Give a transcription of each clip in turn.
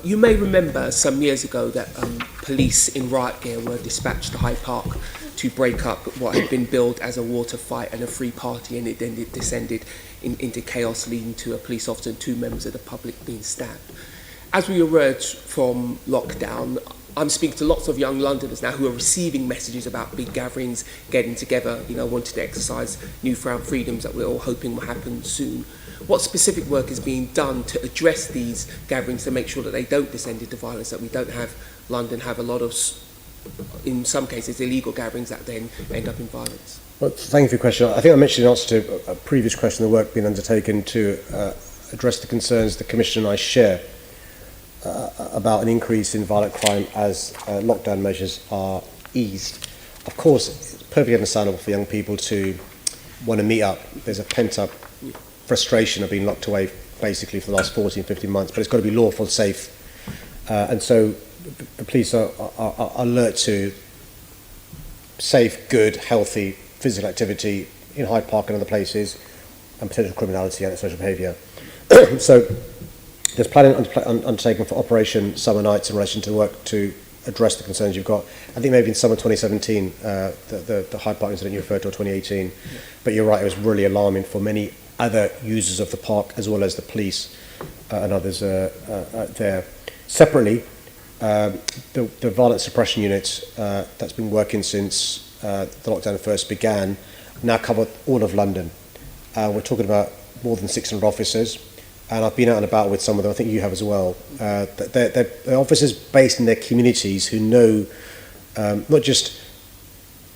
You may remember some years ago that police in riot gear were dispatched to Hyde Park to break up what had been billed as a water fight and a free party, and it descended into chaos, leading to a police officer and two members of the public being stabbed. As we emerge from lockdown, I'm speaking to lots of young Londoners now who are receiving messages about big gatherings, getting together, wanting to exercise newfound freedoms that we're all hoping will happen soon. What specific work is being done to address these gatherings to make sure that they don't descend into violence, that we don't have London have a lot of, in some cases, illegal gatherings that then end up in violence? Well, thank you for your question. I think I mentioned in answer to a previous question the work being undertaken to address the concerns the Commission and I share about an increase in violent crime as lockdown measures are eased. Of course, it's perfectly understandable for young people to want to meet up. There's a pent-up frustration of being locked away basically for the last 14, 15 months, but it's got to be lawful, safe. And so the police are alert to safe, good, healthy physical activity in Hyde Park and other places, and potential criminality and social behaviour. So there's planning undertaken for Operation Summer Nights in relation to work to address the concerns you've got. I think maybe in summer 2017, the Hyde Park incident you referred to, or 2018. Yeah. But you're right, it was really alarming for many other users of the park, as well as the police and others there. Separately, the violence suppression unit that's been working since the lockdown first began now cover all of London. We're talking about more than 600 officers, and I've been out and about with some of them. I think you have as well. They're officers based in their communities who know not just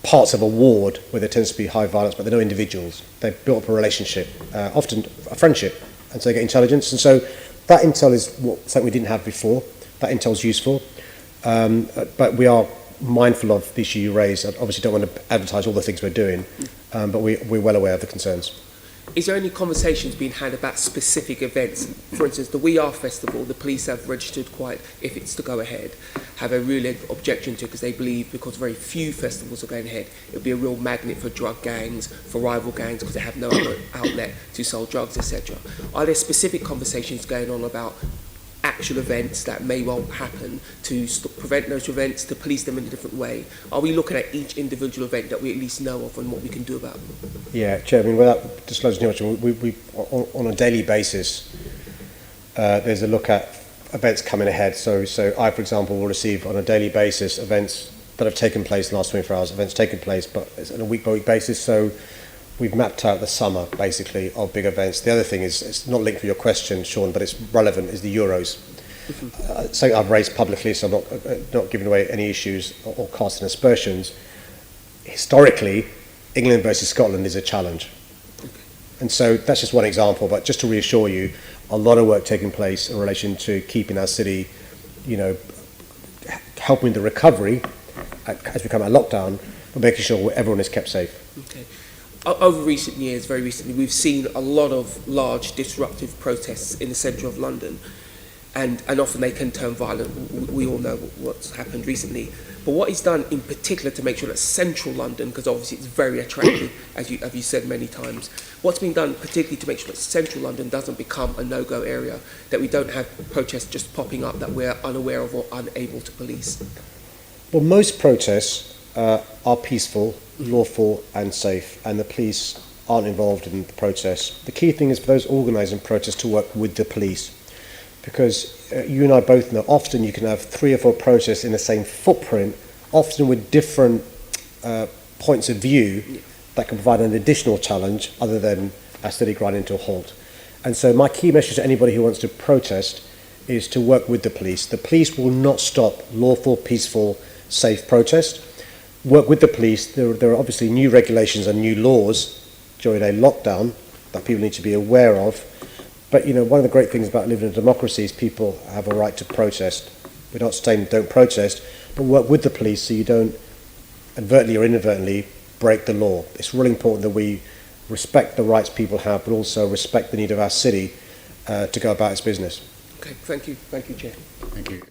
parts of a ward where there tends to be high violence, but they know individuals. They've built up a relationship, often a friendship, and so they get intelligence. And so that intel is something we didn't have before. That intel is useful, but we are mindful of the issue you raised. I obviously don't want to advertise all the things we're doing, but we're well aware of the concerns. Is there any conversations being had about specific events? For instance, the We Are Festival, the police have registered quite, if it's to go ahead, have a real objection to it because they believe because very few festivals are going ahead, it would be a real magnet for drug gangs, for rival gangs, because they have no other outlet to sell drugs, etc. Are there specific conversations going on about actual events that may well happen to prevent those events, to police them in a different way? Are we looking at each individual event that we at least know of and what we can do about them? Yeah, Chair, I mean, without disclosing too much, we on a daily basis, there's a look at events coming ahead. So I, for example, will receive on a daily basis events that have taken place in the last 24 hours, events taken place, but it's on a week-by-week basis. So we've mapped out the summer, basically, of big events. The other thing is, it's not linked to your question, Shaun, but it's relevant, is the Euros. So I've raised publicly, so I'm not giving away any issues or casting aspersions. Historically, England versus Scotland is a challenge. And so that's just one example, but just to reassure you, a lot of work taking place in relation to keeping our city, helping the recovery as we come out of lockdown, but making sure everyone is kept safe. Okay. Over recent years, very recently, we've seen a lot of large disruptive protests in the centre of London, and often they can turn violent. We all know what's happened recently. But what is done in particular to make sure that central London, because obviously it's very attractive, as you said many times, what's been done particularly to make sure that central London doesn't become a no-go area, that we don't have protests just popping up that we're unaware of or unable to police? Well, most protests are peaceful, lawful and safe, and the police aren't involved in the protests. The key thing is for those organising protests to work with the police, because you and I both know often you can have 3 or 4 protests in the same footprint, often with different points of view that can provide an additional challenge other than a steady grinding to a halt. And so my key message to anybody who wants to protest is to work with the police. The police will not stop lawful, peaceful, safe protest. Work with the police. There are obviously new regulations and new laws during a lockdown that people need to be aware of. But one of the great things about living in a democracy is people have a right to protest. We're not saying don't protest, but work with the police so you don't advertently or inadvertently break the law. It's really important that we respect the rights people have, but also respect the need of our city to go about its business. Okay, thank you, Chair. Thank you.